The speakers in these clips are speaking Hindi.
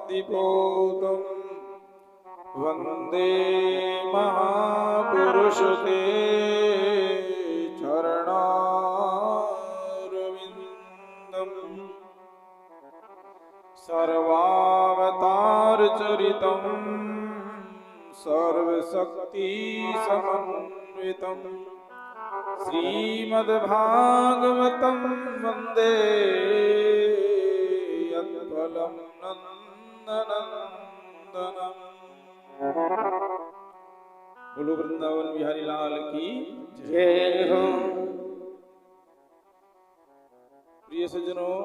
दीपोतम वंदे महापुरुष ते चरणारविंदम सर्वावतार चरितम सर्वशक्ति समन्वितम श्रीमद्भागवतम वंदे यत्फलं नंदनंदनम। बोलो वृंदावन बिहारी लाल की जय हो। प्रिय सज्जनों,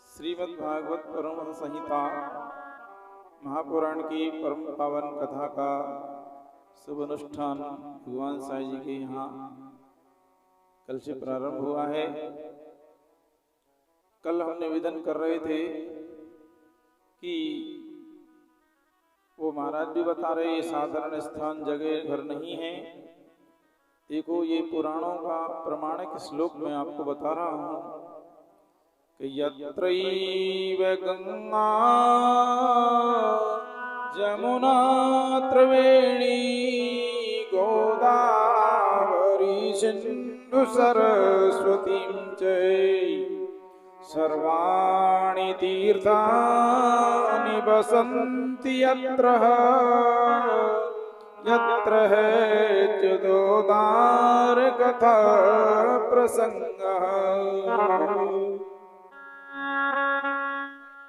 श्रीमद्भागवत परमहंस संहिता महापुराण की परम पावन कथा का शुभ अनुष्ठान भगवान साईं जी के यहाँ कल से प्रारंभ हुआ है। कल हम निवेदन कर रहे थे कि वो महाराज भी बता रहे ये साधारण स्थान जगह घर नहीं है। देखो ये पुराणों का प्रमाणिक श्लोक मैं आपको बता रहा हूँ कि यत्रैव गंगा जमुना त्रिवेणी गोदावरी सिंधु सरस्वती च सर्वाणि तीर्थानि वसन्ति यत्र च्युतोदार कथा प्रसंगः।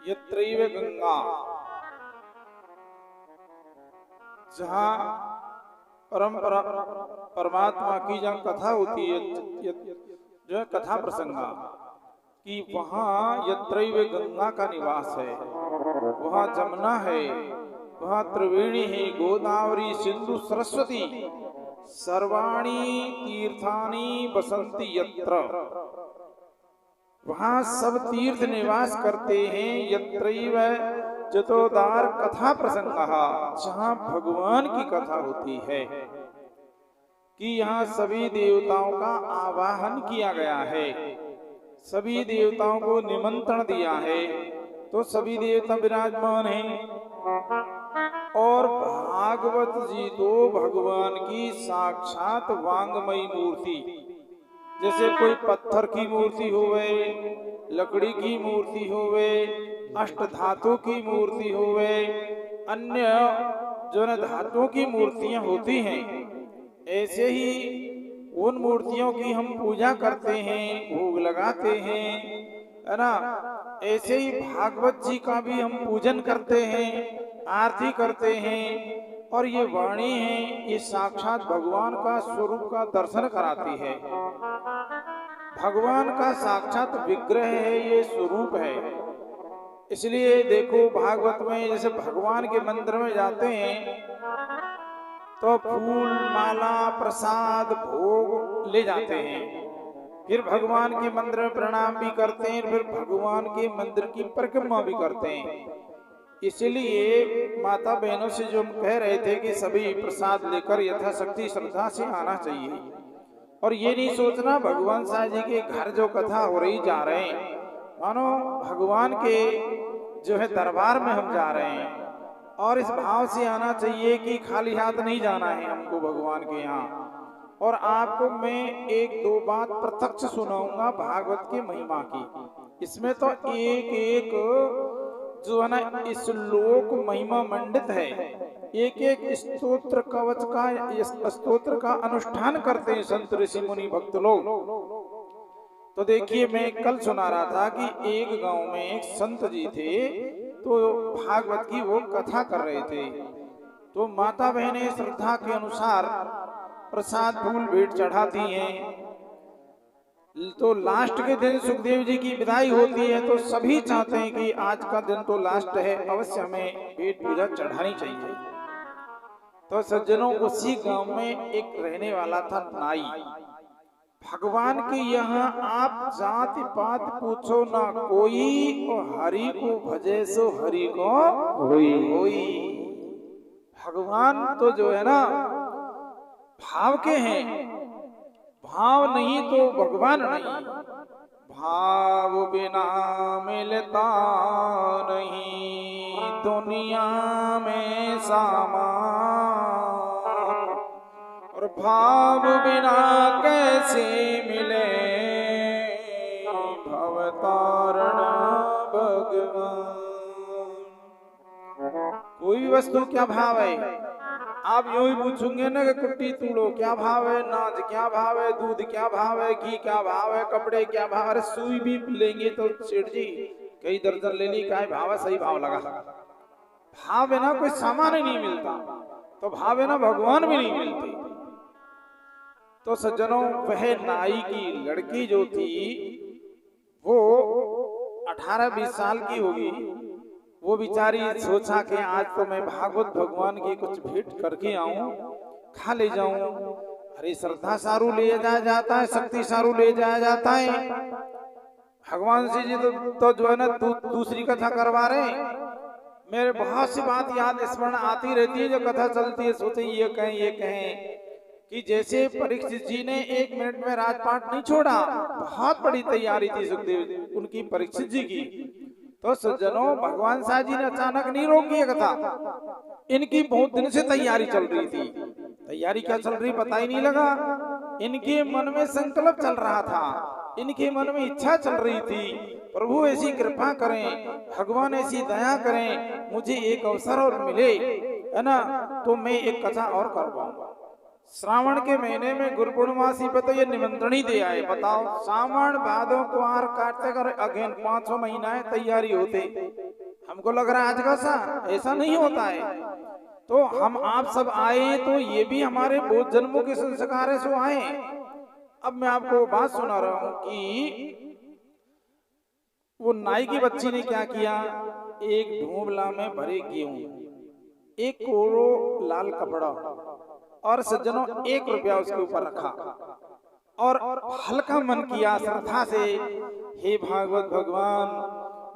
यत्रैव गंगा, जहाँ परमात्मा की जहाँ कथा होती है, जो है कथा प्रसंगा कि वहाँ यत्रैव गंगा का निवास है, वहाँ जमुना है, वहाँ त्रिवेणी है, गोदावरी सिंधु सरस्वती सर्वाणि तीर्थानि वसन्ति यत्र, वहाँ सब तीर्थ निवास करते हैं। यत्रैव च्युतोदार कथा प्रसंगः, जहाँ भगवान की कथा होती है कि यहाँ सभी देवताओं का आवाहन किया गया है, सभी देवताओं को निमंत्रण दिया है, तो सभी देवता विराजमान हैं। और भागवत जी तो भगवान की साक्षात वांगमयी मूर्ति, जैसे कोई पत्थर की मूर्ति होवे, लकड़ी की मूर्ति होवे, अष्ट धातु की मूर्ति होवे, अन्य जो न धातुओं की मूर्तियां होती हैं, ऐसे ही उन मूर्तियों की हम पूजा करते हैं, भोग लगाते हैं, है ना। ऐसे ही भागवत जी का भी हम पूजन करते हैं, आरती करते हैं। और ये वाणी है, ये साक्षात भगवान का स्वरूप का दर्शन कराती है। भगवान का साक्षात विग्रह है, ये स्वरूप है। इसलिए देखो भागवत में जैसे भगवान के मंदिर में जाते हैं तो फूल माला प्रसाद भोग ले जाते हैं, फिर भगवान के मंदिर में प्रणाम भी करते हैं, फिर भगवान के मंदिर की परिक्रमा भी करते हैं। इसलिए माता बहनों से जो हम कह रहे थे कि सभी प्रसाद लेकर यथाशक्ति श्रद्धा से आना चाहिए, और ये नहीं सोचना भगवान साईं जी के घर जो कथा हो रही जा रहे हैं, मानो भगवान के जो है दरबार में हम जा रहे हैं। और इस भाव से आना चाहिए कि खाली हाथ नहीं जाना है हमको भगवान के यहाँ। और आपको मैं एक दो बात प्रत्यक्ष सुनाऊंगा भागवत के महिमा की। इसमें तो एक एक जो है ना श्लोक महिमा मंडित है, एक एक स्तोत्र कवच का स्तोत्र का अनुष्ठान करते हैं संत ऋषि मुनि भक्त लोग। तो देखिए मैं कल सुना रहा था कि एक गांव में एक संत जी थे, तो भागवत की वो कथा कर रहे थे। तो माता बहनें श्रद्धा के अनुसार प्रसाद फूल भेंट चढ़ाती हैं। तो लास्ट के दिन सुखदेव जी की विदाई होती है, तो सभी चाहते हैं कि आज का दिन तो लास्ट है, अवश्य हमें भेंट पूजा चढ़ानी चाहिए। तो सज्जनों, उसी गांव में एक रहने वाला था नाई। भगवान के यहाँ आप जाति पात पूछो ना कोई, और हरि को भजे सो हरि को होई। भगवान तो जो है ना भाव के हैं, भाव नहीं तो भगवान नहीं। भाव बिना मिलता नहीं दुनिया में सामान, और भाव बिना कैसे मिले भवतारण भगवान। कोई भी वस्तु क्या भाव है, आप यूं ही पूछोगे ना कि कुट्टी तूड़ो क्या भाव है, नाज क्या भाव है, दूध क्या भाव है, घी क्या भाव है, कपड़े क्या भाव है, अरे सुई भी लेंगे तो सेठ जी कई दर्जन ले ली, क्या भाव है, सही भाव लगा। भाव है ना कोई सामान ही नहीं मिलता, तो भाव है ना भगवान भी नहीं मिलते। तो सज्जनों, वह नाई की लड़की जो थी वो 18-20 साल की होगी। वो बेचारी सोचा कि आज तो मैं भागवत भगवान की कुछ भेंट करके आऊं, खा ले जाऊं। अरे श्रद्धा सारू ले जाया जाता है, शक्ति सारू ले जाया जाता है। भगवान श्री जी तो जो है ना दूसरी कथा करवा रहे। मेरे बहुत सी बात याद स्मरण आती रहती है, जो कथा चलती है सोचे ये कहें कि जैसे परीक्षित जी ने 1 मिनट में राजपाट नहीं छोड़ा, बहुत बड़ी तैयारी थी सुखदेव उनकी परीक्षित जी की। तो सज्जनों, भगवान साहब जी ने अचानक नहीं रोकी है कथा, इनकी बहुत दिन से तैयारी चल रही थी। तैयारी क्या चल रही पता ही नहीं लगा। इनके मन में संकल्प चल रहा था, इनके मन में इच्छा चल रही थी, प्रभु ऐसी कृपा करें, भगवान ऐसी दया करें, मुझे एक अवसर और मिले, है ना, तो मैं एक कथा और कर पाऊंगा। श्रावण के महीने में गुरु पूर्णिमासी पे तो ये निमंत्रण ही दे आए। बताओ, सावन भादो कुआर काटते कर अगेन 5-6 महीना है तैयारी होते। हमको लग रहा है आज का सा ऐसा नहीं होता है। तो हम आप सब आए तो ये भी हमारे बहुत जन्मों के संस्कार है सो आए। अब मैं आपको बात सुना रहा हूं कि वो नाई की बच्ची ने क्या किया, एक ढूंबला में भरे गेहूं, 1 कोरो लाल कपड़ा और सज्जनों 1 रुपया उसके ऊपर रखा और हल्का मन किया श्रद्धा से, हे भागवत भगवान,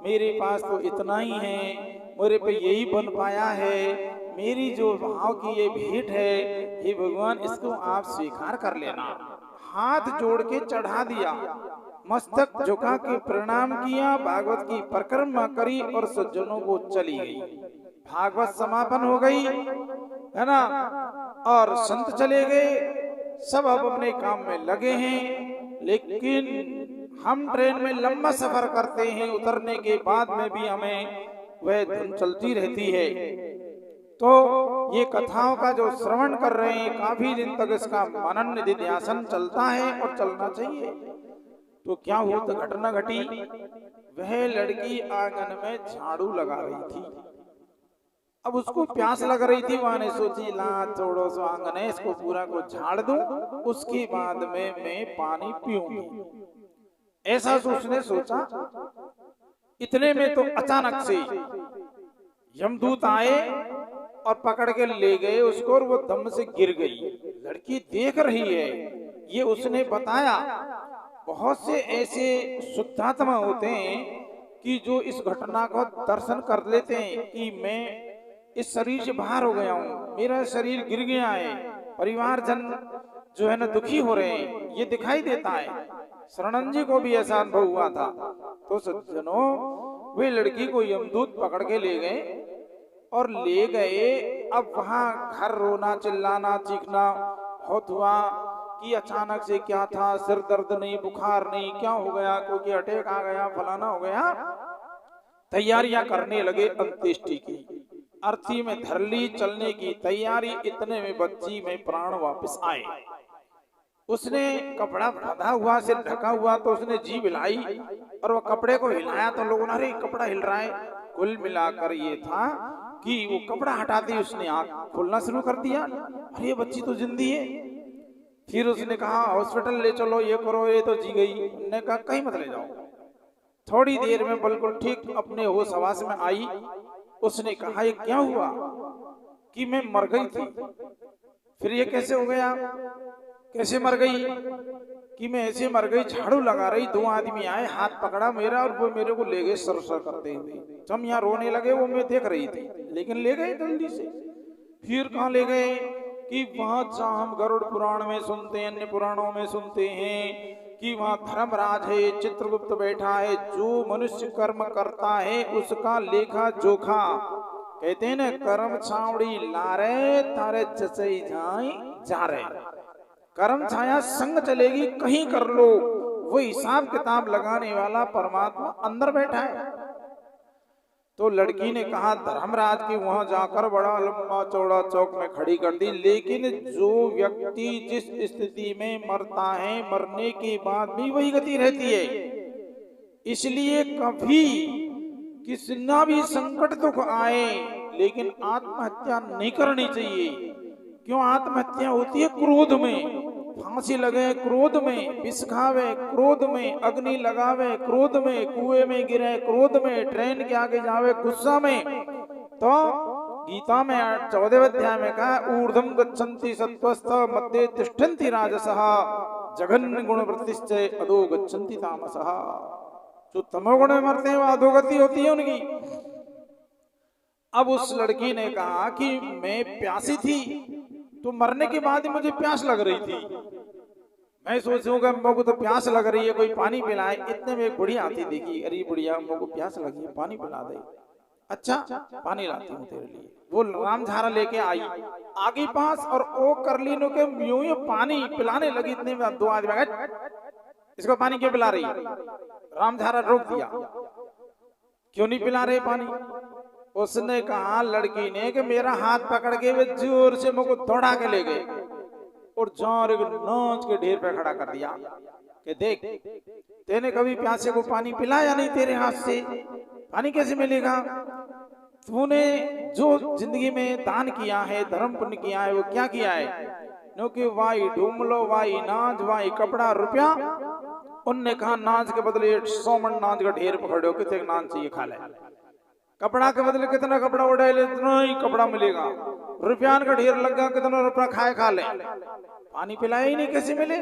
मेरे पास तो इतना ही है, मेरे पे यही बन पाया है, मेरी जो भाव की ये भेंट है, हे भगवान इसको आप स्वीकार कर लेना। हाथ जोड़ के चढ़ा दिया, मस्तक झुका के प्रणाम किया, भागवत की परिक्रमा करी और सज्जनों को चली गई। भागवत समापन हो गई, है ना, और संत चले गए, सब अब अपने काम में लगे हैं। लेकिन हम ट्रेन में लंबा सफर करते हैं, उतरने के बाद में भी हमें वह धुन चलती रहती है। तो ये कथाओं का जो श्रवण कर रहे हैं, काफी दिन तक इसका मनन निधिध्यासन चलता है और चलना चाहिए। तो क्या हुआ, तो घटना घटी, वह लड़की आंगन में झाड़ू लगा रही थी। अब उसको प्यास लग रही थी, वहां ने सोची ला छोड़ो सो आंगन है, इसको पूरा को झाड़ दूं, उसके बाद में मैं पानी पीऊंगी। ऐसा उसने सोचा। इतने में तो अचानक से यमदूत आए और पकड़ के ले गए उसको, और वो दम से गिर गई। लड़की देख रही है, ये उसने बताया। बहुत से ऐसे शुद्धात्मा होते हैं कि जो इस घटना को दर्शन कर लेते हैं कि मैं इस शरीर से बाहर हो गया हूँ, मेरा शरीर गिर गया है, परिवारजन जो है ना दुखी हो रहे हैं, ये दिखाई देता है। शरणन जी को भी ऐसा अनुभव हुआ था। तो सज्जनों, वे लड़की को यमदूत पकड़ के ले गए और ले गए। अब वहां घर रोना चिल्लाना चीखना बहुत हुआ कि अचानक से क्या था, सिर दर्द नहीं, बुखार नहीं, क्या हो गया, क्योंकि अटैक आ गया, फलाना हो गया। तैयारियां करने लगे अंत्येष्टि की, अर्थी में धर ली, चलने की तैयारी। इतने में बच्ची में प्राण वापस आए। उसने कपड़ा बंधा हुआ, सिर ढका हुआ, तो उसने जीभ हिलाई और वो कपड़े को हिलाया तो लोगों ने अरे कपड़ा हिल रहा है। कुल मिलाकर ये था कि वो कपड़ा हटाते उसने आंख खोलना शुरू कर दिया, अरे ये बच्ची तो जिंदी है। फिर उसने कहा हॉस्पिटल ले चलो, ये करो, ये तो जी गई। उन्होंने कहा कहीं मत ले जाओ। थोड़ी देर में बिल्कुल ठीक अपने होश हवास में आई। उसने कहा ये क्या हुआ कि मैं मर गई थी। फिर ये कैसे हो गया, कैसे मर गई कि मैं ऐसे मर गई। झाड़ू लगा रही, 2 आदमी आए, हाथ पकड़ा मेरा और वो मेरे को ले गए सर सर करते हुए। हम यहाँ रोने लगे, वो मैं देख रही थी, लेकिन ले गए जल्दी से। फिर कहाँ ले गए कि वहां हम गरुड़ पुराण में सुनते हैं, अन्य पुराणों में सुनते हैं कि वहां धर्मराज है, चित्रगुप्त बैठा है, जो मनुष्य कर्म करता है उसका लेखा जोखा, कहते हैं ना, कर्म छावड़ी लारे तारे जसई जाए जा रहे, कर्म छाया संग चलेगी कहीं कर लो, वो हिसाब किताब लगाने वाला परमात्मा अंदर बैठा है। तो लड़की ने कहा धर्मराज की वहां जाकर बड़ा लंबा चौड़ा चौक में खड़ी कर दी, लेकिन जो व्यक्ति जिस स्थिति में मरता है मरने के बाद भी वही गति रहती है, इसलिए कभी कितना भी संकट दुख आए लेकिन आत्महत्या नहीं करनी चाहिए। क्यों आत्महत्या होती है? क्रोध में, फांसी लगे क्रोध में, विष खावे क्रोध में, अग्नि लगावे क्रोध में, कुएं में गिरे क्रोध में, ट्रेन के आगे जावे गुस्सा में। तो गीता में 14वें अध्याय में कहा ऊर्ध्वं गच्छन्ति सत्त्वस्थ मध्ये तिष्ठन्ति राजसः जघन्य गुण वृत्तिश्च अधो गच्छन्ति तामसः। जो तमोगुण में मरते हैं वह अधोगति होती है उनकी। अब उस लड़की ने कहा कि मैं प्यासी थी, तो मरने के बाद ही मुझे प्यास लग रही थी, मैं सोचूंगा मुझको तो प्यास लग रही है, कोई पानी पिलाए। इतने में एक बुढ़िया आती देखी, अरे बुढ़िया मुझको प्यास लगी है, पानी पिला दे। अच्छा पानी लाती हूँ तेरे लिए। वो रामझारा लेके आई आगे पास और ओ कर ली नो के यूं ही पानी पिलाने लगी। इतने में दो आदमी गए, इसको पानी क्यों पिला रही? रामझारा रोक दिया, क्यों नहीं पिला रहे पानी? उसने कहा लड़की ने कि मेरा हाथ पकड़ के वे जोर से मुझको दौड़ा के ले गए और जोर नोच के ढेर पे खड़ा कर दिया कि देख तेने कभी प्यासे को पानी पिलाया नहीं, तेरे हाथ से पानी कैसे मिलेगा? तूने जो जिंदगी में दान किया है, धर्म पुण्य किया है, वो क्या किया है? क्योंकि वाई ढूमलो, वाई नाज, वाई कपड़ा, रुपया। उनने कहा नाज के बदले 100 मन नाज का ढेर पकड़ो, कितने नाज चाहिए खा ले। कपड़ा के बदले कितना कपड़ा उड़ा ले, इतना ही कपड़ा मिलेगा। रुपया का ढेर लगा, कितना रुपया खाए खा ले, पानी पिलाया ही नहीं, कैसे मिले?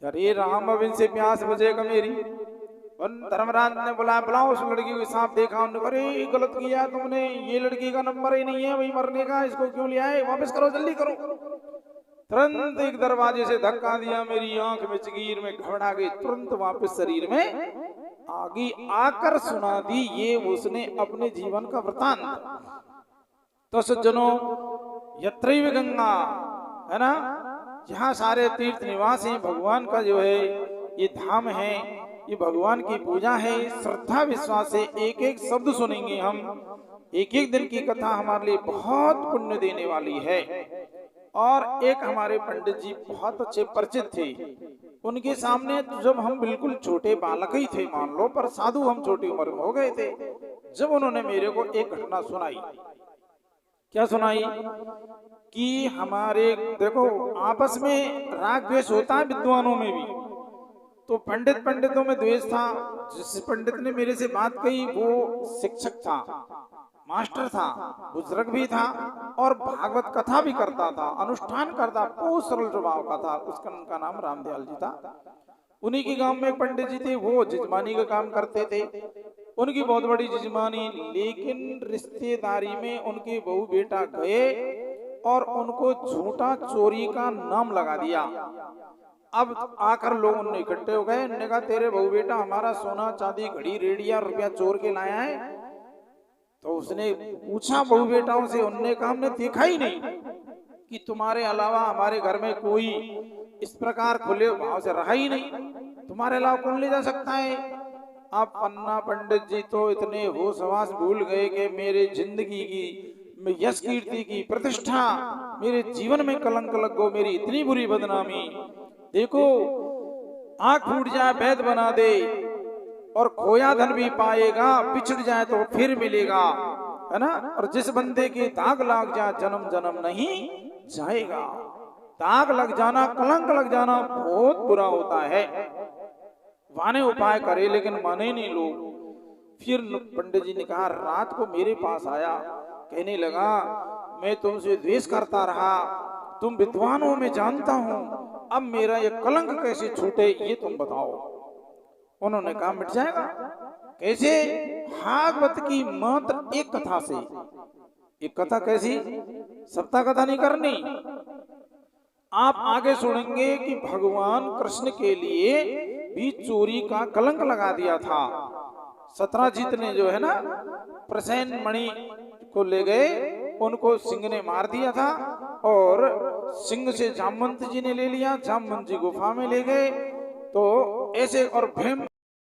अरे राम अब इनसे प्यास बुझेगा मेरी। धर्मराज ने बुलाओ उस लड़की को। सांप देखा, उन्होंने अरे गलत किया तुमने, ये लड़की का नंबर ही नहीं है वही मरने का, इसको क्यों लिया है? वापस करो, जल्दी करो। तुरंत एक दरवाजे से धक्का दिया, मेरी आंख में जगीर में घबरा गई, तुरंत वापस शरीर में आगे आकर सुना दी ये उसने अपने जीवन का वृतांत। तो सज्जनों, यत्रैव गंगा है ना, जहाँ सारे तीर्थ निवास हैं, भगवान का जो है ये धाम है, ये भगवान की पूजा है। श्रद्धा विश्वास से एक एक शब्द सुनेंगे हम, एक एक दिन की कथा हमारे लिए बहुत पुण्य देने वाली है। और एक हमारे पंडित जी बहुत अच्छे परिचित थे, उनके सामने जब हम बिल्कुल छोटे बालक ही थे मान लो, पर साधु हम छोटी उम्र में हो गए थे, जब उन्होंने मेरे को एक घटना सुनाई। क्या सुनाई? कि हमारे देखो आपस में राग द्वेष होता है विद्वानों में भी, तो पंडितों में द्वेष था। जिस पंडित ने मेरे से बात कही वो शिक्षक था, मास्टर था, बुजुर्ग भी था और भागवत कथा भी करता था, अनुष्ठान करता, बहुत सरल स्वभाव का था। उनका नाम रामदयाल जी था। उन्हीं के गांव में एक पंडित जी थे, वो जजमानी का काम करते थे, उनकी बहुत बड़ी जजमानी। लेकिन रिश्तेदारी में उनके बहू बेटा गए और उनको झूठा चोरी का नाम लगा दिया। अब आकर लोग उन्हें इकट्ठे हो गए, उन्होंने कहा तेरे बहू बेटा हमारा सोना चांदी घड़ी रेडिया रुपया चोर के लाया है। तो उसने पूछा बहू बेटाओं से, उन्होंने कहा हमने देखा ही नहीं कि तुम्हारे अलावा हमारे घर में कोई इस प्रकार खुले भाव से रहा ही नहीं, तुम्हारे अलावा कौन ले जा सकता है? अब पन्ना पंडित जी तो इतने होश हवास भूल गए कि मेरे जिंदगी की, यश कीर्ति की, प्रतिष्ठा, मेरे जीवन में कलंक लग गो, मेरी इतनी बुरी बदनामी। देखो आंख फूट जाए वैद बना दे, और खोया धन भी पाएगा, पिछड़ जाए तो फिर मिलेगा, है ना। और जिस बंदे के दाग लग जाए जन्म जन्म नहीं जाएगा। दाग लग जाना, कलंक लग जाना बहुत बुरा होता है। वाने उपाय करे लेकिन माने नहीं लोग। फिर पंडित जी ने कहा, रात को मेरे पास आया, कहने लगा मैं तुमसे द्वेष करता रहा, तुम विद्वान हो मैं जानता हूँ, अब मेरा ये कलंक कैसे छूटे ये तुम बताओ। उन्होंने कहा मिट जाएगा। कैसे? भागवत की मात्र एक कथा से। एक कथा कैसी? सप्ताह कथा नहीं करनी, आप आगे सुनेंगे कि भगवान कृष्ण के लिए भी चोरी का कलंक लगा दिया था। सत्राजित ने जो है ना प्रसेन मणि को ले गए, उनको सिंह ने मार दिया था और सिंह से जामवंत जी ने ले लिया, जामवंत जी गुफा में ले गए। तो ऐसे और भीम